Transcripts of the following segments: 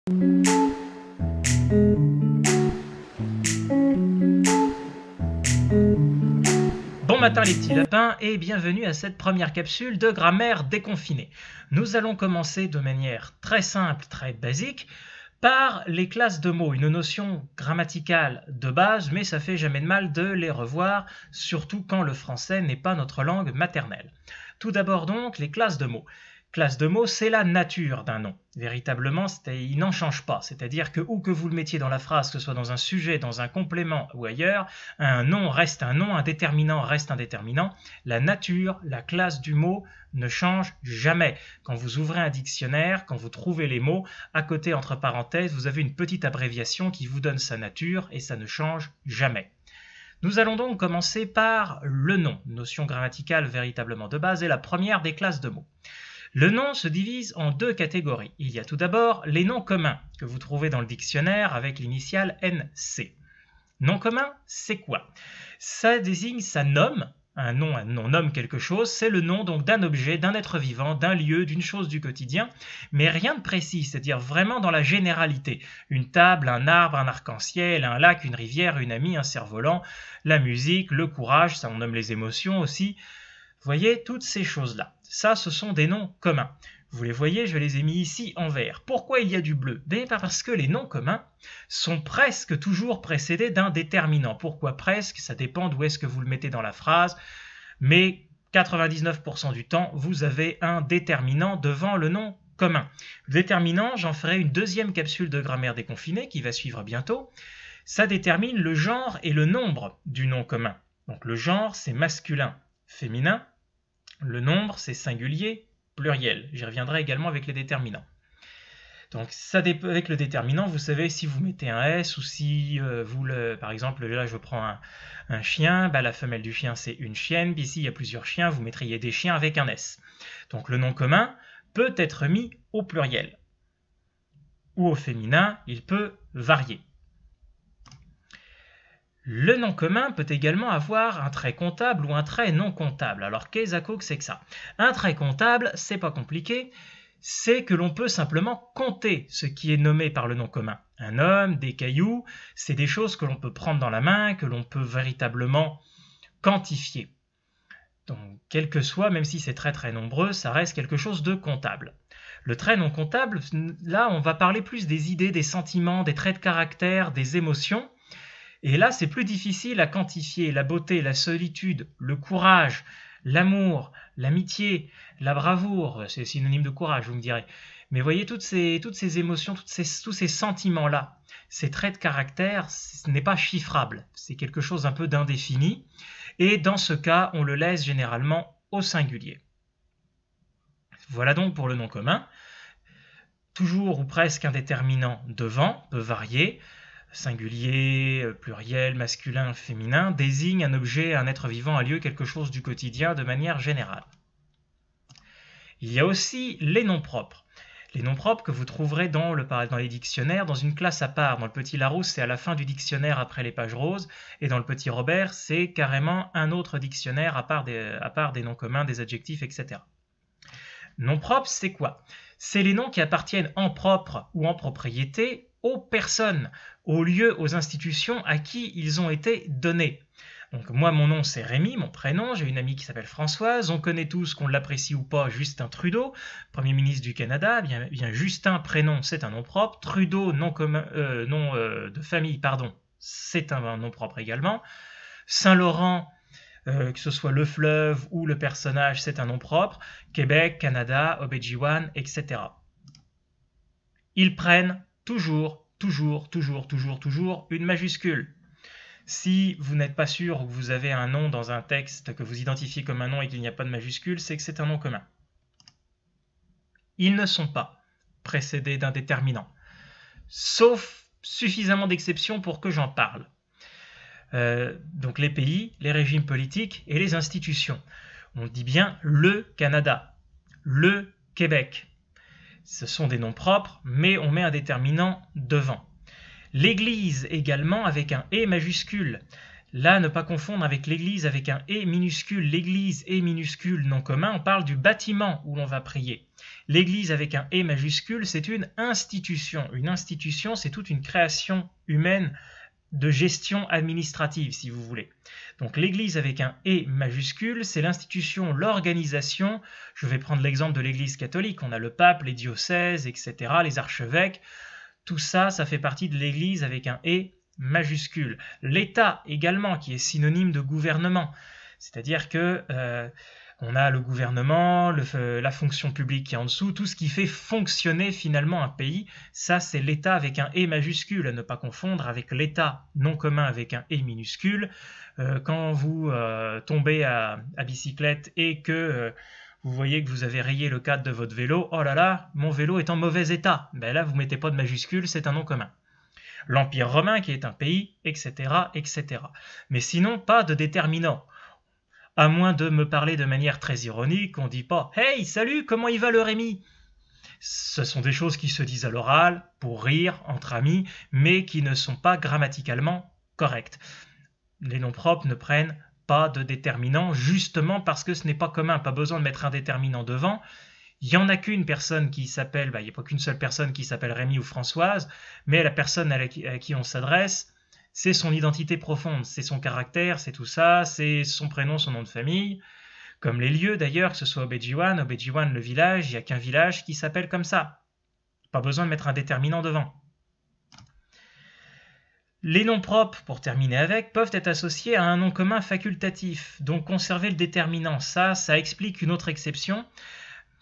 Bon matin les petits lapins et bienvenue à cette première capsule de grammaire déconfinée. Nous allons commencer de manière très simple, très basique, par les classes de mots, une notion grammaticale de base, mais ça fait jamais de mal de les revoir, surtout quand le français n'est pas notre langue maternelle. Tout d'abord donc, les classes de mots. Classe de mots, c'est la nature d'un nom. Véritablement, il n'en change pas. C'est-à-dire que où que vous le mettiez dans la phrase, que ce soit dans un sujet, dans un complément ou ailleurs, un nom reste un nom, un déterminant reste un déterminant. La nature, la classe du mot ne change jamais. Quand vous ouvrez un dictionnaire, quand vous trouvez les mots, à côté, entre parenthèses, vous avez une petite abréviation qui vous donne sa nature et ça ne change jamais. Nous allons donc commencer par le nom, notion grammaticale véritablement de base et la première des classes de mots. Le nom se divise en deux catégories. Il y a tout d'abord les noms communs, que vous trouvez dans le dictionnaire avec l'initiale NC. Nom commun, c'est quoi? Ça désigne, ça nomme, un nom nomme quelque chose, c'est le nom donc d'un objet, d'un être vivant, d'un lieu, d'une chose du quotidien, mais rien de précis, c'est-à-dire vraiment dans la généralité. Une table, un arbre, un arc-en-ciel, un lac, une rivière, une amie, un cerf-volant, la musique, le courage, ça on nomme les émotions aussi. Vous voyez, toutes ces choses-là. Ça, ce sont des noms communs. Vous les voyez, je les ai mis ici en vert. Pourquoi il y a du bleu? Parce que les noms communs sont presque toujours précédés d'un déterminant. Pourquoi presque? Ça dépend d'où est-ce que vous le mettez dans la phrase. Mais 99% du temps, vous avez un déterminant devant le nom commun. Le déterminant, j'en ferai une deuxième capsule de grammaire déconfinée qui va suivre bientôt. Ça détermine le genre et le nombre du nom commun. Donc le genre, c'est masculin, féminin. Le nombre, c'est singulier, pluriel. J'y reviendrai également avec les déterminants. Donc, avec le déterminant, vous savez si vous mettez un S ou si par exemple, là je prends un chien, la femelle du chien c'est une chienne, puis ici il y a plusieurs chiens, vous mettriez des chiens avec un S. Donc le nom commun peut être mis au pluriel. Ou au féminin, il peut varier. Le nom commun peut également avoir un trait comptable ou un trait non comptable. Alors, qu'est-ce que c'est que ça? Un trait comptable, c'est pas compliqué, c'est que l'on peut simplement compter ce qui est nommé par le nom commun. Un homme, des cailloux, c'est des choses que l'on peut prendre dans la main, que l'on peut véritablement quantifier. Donc, quel que soit, même si c'est très très nombreux, ça reste quelque chose de comptable. Le trait non comptable, là, on va parler plus des idées, des sentiments, des traits de caractère, des émotions. Et là, c'est plus difficile à quantifier. La beauté, la solitude, le courage, l'amour, l'amitié, la bravoure, c'est synonyme de courage, vous me direz. Mais voyez, toutes ces émotions, tous ces sentiments-là, ces traits de caractère, ce n'est pas chiffrable. C'est quelque chose un peu d'indéfini. Et dans ce cas, on le laisse généralement au singulier. Voilà donc pour le nom commun. Toujours ou presque un déterminant devant, peut varier. Singulier, pluriel, masculin, féminin, désigne un objet, un être vivant, un lieu, quelque chose du quotidien de manière générale. Il y a aussi les noms propres. Les noms propres que vous trouverez dans les dictionnaires, dans une classe à part. Dans le petit Larousse, c'est à la fin du dictionnaire après les pages roses, et dans le petit Robert, c'est carrément un autre dictionnaire à part des noms communs, des adjectifs, etc. Noms propres, c'est quoi? C'est les noms qui appartiennent en propre ou en propriété aux personnes, aux lieux, aux institutions à qui ils ont été donnés. Donc moi, mon nom c'est Rémi, mon prénom, j'ai une amie qui s'appelle Françoise, on connaît tous, qu'on l'apprécie ou pas, Justin Trudeau, Premier ministre du Canada, bien Justin, prénom, c'est un nom propre, Trudeau, nom de famille, pardon, c'est un nom propre également, Saint-Laurent, que ce soit le fleuve ou le personnage, c'est un nom propre, Québec, Canada, Obidjiwan, etc. Ils prennent toujours une majuscule. Si vous n'êtes pas sûr ou que vous avez un nom dans un texte que vous identifiez comme un nom et qu'il n'y a pas de majuscule, c'est que c'est un nom commun. Ils ne sont pas précédés d'un déterminant, sauf suffisamment d'exceptions pour que j'en parle. Donc les pays, les régimes politiques et les institutions. On dit bien le Canada, le Québec. Ce sont des noms propres, mais on met un déterminant devant. L'Église également avec un « et » majuscule. Là, ne pas confondre avec l'église avec un « et » minuscule. L'église et minuscule nom commun, on parle du bâtiment où l'on va prier. L'église avec un « et » majuscule, c'est une institution. Une institution, c'est toute une création humaine de gestion administrative, si vous voulez. Donc l'église avec un « et » majuscule, c'est l'institution, l'organisation. Je vais prendre l'exemple de l'église catholique. On a le pape, les diocèses, etc., les archevêques. Tout ça, ça fait partie de l'église avec un « et » majuscule. L'État également, qui est synonyme de gouvernement. C'est-à-dire que on a le gouvernement, la fonction publique qui est en dessous, tout ce qui fait fonctionner finalement un pays, ça c'est l'État avec un « et » majuscule, à ne pas confondre avec l'État non commun avec un « et » minuscule. Quand vous tombez à bicyclette et que vous voyez que vous avez rayé le cadre de votre vélo, oh là là, mon vélo est en mauvais état. Ben là, vous ne mettez pas de majuscule, c'est un nom commun. L'Empire romain qui est un pays, etc., etc. Mais sinon, pas de déterminant. À moins de me parler de manière très ironique, on ne dit pas « Hey, salut, comment il va le Rémi ?» Ce sont des choses qui se disent à l'oral, pour rire, entre amis, mais qui ne sont pas grammaticalement correctes. Les noms propres ne prennent pas de déterminant, justement parce que ce n'est pas commun, pas besoin de mettre un déterminant devant. Il n'y en a qu'une personne qui s'appelle, il n'y a pas qu'une seule personne qui s'appelle Rémi ou Françoise, mais la personne à qui on s'adresse, c'est son identité profonde, c'est son caractère, c'est tout ça, c'est son prénom, son nom de famille. Comme les lieux d'ailleurs, que ce soit Obedjiwan, le village, il n'y a qu'un village qui s'appelle comme ça. Pas besoin de mettre un déterminant devant. Les noms propres, pour terminer avec, peuvent être associés à un nom commun facultatif, donc conserver le déterminant. Ça explique une autre exception.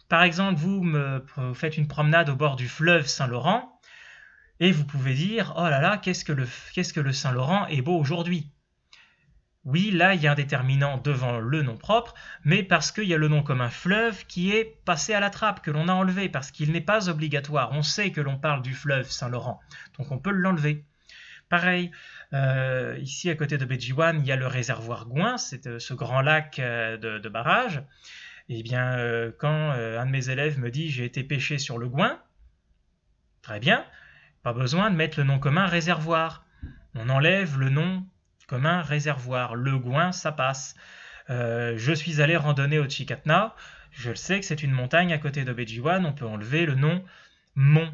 Par exemple, vous faites une promenade au bord du fleuve Saint-Laurent et vous pouvez dire « Oh là là, qu'est-ce que le Saint-Laurent est beau aujourd'hui !» Oui, là, il y a un déterminant devant le nom propre, mais parce qu'il y a le nom commun fleuve qui est passé à la trappe, que l'on a enlevé, parce qu'il n'est pas obligatoire. On sait que l'on parle du fleuve Saint-Laurent, donc on peut l'enlever. Pareil, ici à côté de Obedjiwan, il y a le réservoir Gouin, c'est ce grand lac de barrage. Eh bien, quand un de mes élèves me dit « j'ai été pêcher sur le Gouin », très bien, pas besoin de mettre le nom commun réservoir. On enlève le nom commun réservoir. Le Gouin, ça passe. Je suis allé randonner au Chikatna, je sais que c'est une montagne à côté d'Obedjiwan, on peut enlever le nom mont.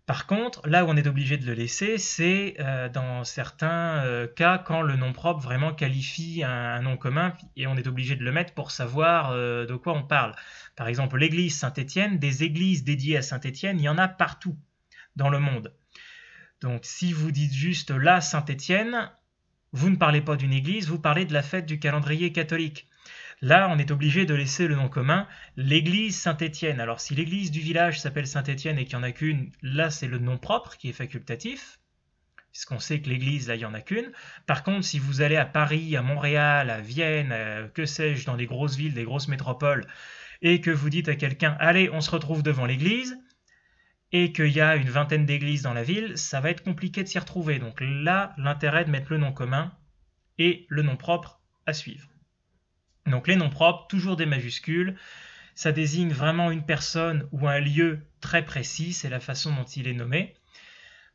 Par contre, là où on est obligé de le laisser, c'est dans certains cas quand le nom propre vraiment qualifie un nom commun et on est obligé de le mettre pour savoir de quoi on parle. Par exemple, l'église Saint-Étienne, des églises dédiées à Saint-Étienne, il y en a partout dans le monde. Donc si vous dites juste la Saint-Étienne, vous ne parlez pas d'une église, vous parlez de la fête du calendrier catholique. Là, on est obligé de laisser le nom commun, l'église Saint-Étienne. Alors, si l'église du village s'appelle Saint-Étienne et qu'il n'y en a qu'une, là, c'est le nom propre qui est facultatif, puisqu'on sait que l'église, là, il n'y en a qu'une. Par contre, si vous allez à Paris, à Montréal, à Vienne, que sais-je, dans des grosses villes, des grosses métropoles, et que vous dites à quelqu'un « Allez, on se retrouve devant l'église », et qu'il y a une vingtaine d'églises dans la ville, ça va être compliqué de s'y retrouver. Donc là, l'intérêt de mettre le nom commun et le nom propre à suivre. Donc les noms propres, toujours des majuscules, ça désigne vraiment une personne ou un lieu très précis, c'est la façon dont il est nommé.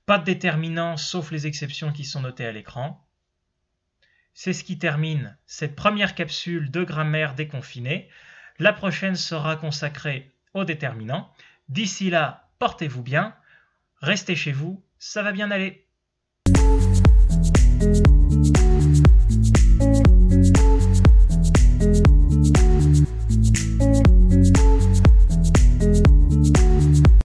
Pas de déterminant, sauf les exceptions qui sont notées à l'écran. C'est ce qui termine cette première capsule de grammaire déconfinée. La prochaine sera consacrée aux déterminants. D'ici là, portez-vous bien, restez chez vous, ça va bien aller.